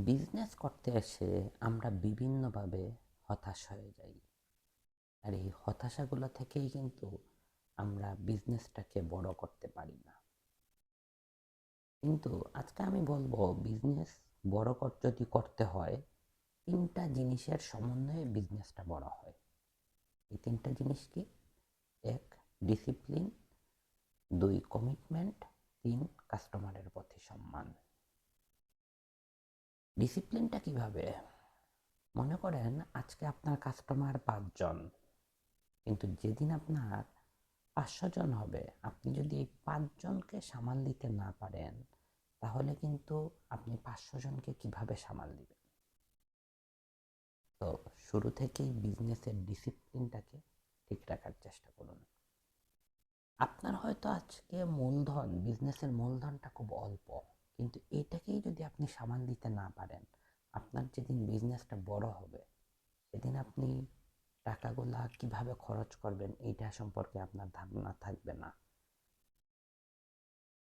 Business করতে এসে আমরা বিভিন্নভাবে হতাশ হয়ে যাই। আর এই হতাশাগুলো থেকেই কিন্তু আমরা বিজনেসটাকে বড় করতে পারি না। কিন্তু আজকে আমি বলবো, বিজনেস যদি করতে হয়, তিনটা জিনিসের সমন্বয়ে বিজনেসটা বড় হয়। এই তিনটা জিনিস কি? এক, ডিসিপ্লিন; দুই, কমিটমেন্ট; তিন, কাস্টমারের প্রতি সম্মান। ডিসিপ্লিনটা কিভাবে? মনে করেন আজকে আপনার কাস্টমার 5 জন, কিন্তু যেদিন আপনার 500 জন হবে, আপনি যদি এই 5 জনকে সামাল দিতে না পারেন, তাহলে কিন্তু আপনি 500 জনকে কিভাবে সামাল দিবেন? তো শুরু থেকেই বিজনেসের ডিসিপ্লিনটাকে ঠিক রাখার চেষ্টা করুন। আপনার হয়তো আজকে বিজনেসের মূলধনটা খুব অল্প, কিন্তু এটাকেই যদি আপনি সামাল দিতে না পারেন, আপনার যেদিন বিজনেসটা বড় হবে, সেদিন আপনি টাকাগুলা কিভাবে খরচ করবেন এইটা সম্পর্কে আপনার ধারণা থাকবে না।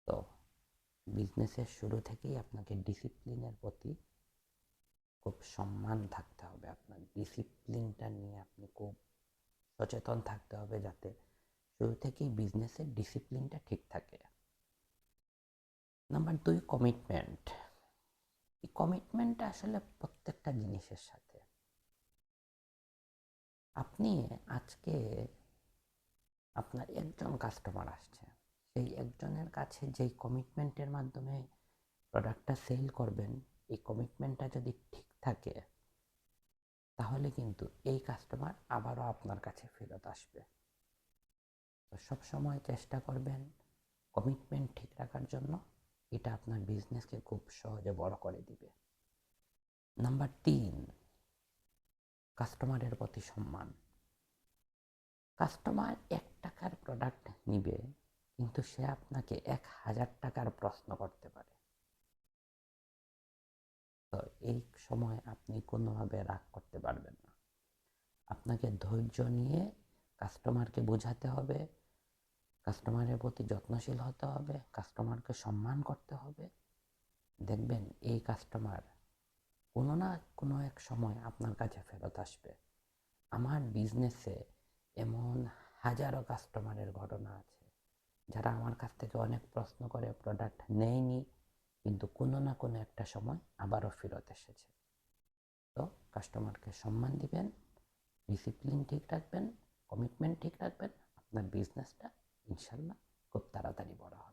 তো বিজনেসের শুরু থেকেই আপনাকে ডিসিপ্লিনের প্রতি খুব সম্মান থাকতে হবে। আপনার ডিসিপ্লিনটা নিয়ে আপনি খুব সচেতন থাকতে হবে, যাতে শুরু থেকেই বিজনেসের ডিসিপ্লিনটা ঠিক থাকে। Number 2, commitment. এই কমিটমেন্টটা আসলে প্রত্যেকটা জিনিসের সাথে। আপনি আজকে আপনার একজন কাস্টমার আসছে, সেই একজনের কাছে যেই কমিটমেন্টের মাধ্যমে প্রোডাক্টটা সেল করবেন, এই কমিটমেন্টটা যদি ঠিক থাকে, তাহলে কিন্তু এই কাস্টমার আবারও আপনার কাছে ফেরত আসবে। তো সবসময় চেষ্টা করবেন কমিটমেন্ট ঠিক রাখার জন্য। এটা আপনার বিজনেসকে খুব সহজে বড় করে দিবে। নাম্বার 3, কাস্টমারের প্রতি সম্মান। কাস্টমার 1 টাকার প্রোডাক্ট নিবে, কিন্তু সে আপনাকে 1000 টাকার প্রশ্ন করতে পারে। তো এই সময় আপনি কোনোভাবে রাগ করতে পারবেন না। আপনাকে ধৈর্য নিয়ে কাস্টমারকে বোঝাতে হবে, কাস্টমারের প্রতি যত্নশীল হতে হবে, কাস্টমারকে সম্মান করতে হবে। দেখবেন এই কাস্টমার কোনো না কোনো এক সময় আপনার কাছে ফেরত আসবে। আমার বিজনেসে এমন হাজারো কাস্টমারের ঘটনা আছে, যারা আমার কাছ থেকে অনেক প্রশ্ন করে প্রোডাক্ট নেয়নি, কিন্তু কোনো না কোনো একটা সময় আবারও ফেরত এসেছে। তো কাস্টমারকে সম্মান দিবেন, ডিসিপ্লিন ঠিক রাখবেন, কমিটমেন্ট ঠিক রাখবেন, আপনার বিজনেসটা ইনশাল্লাহ খুব তাড়াতাড়ি বড় হবে।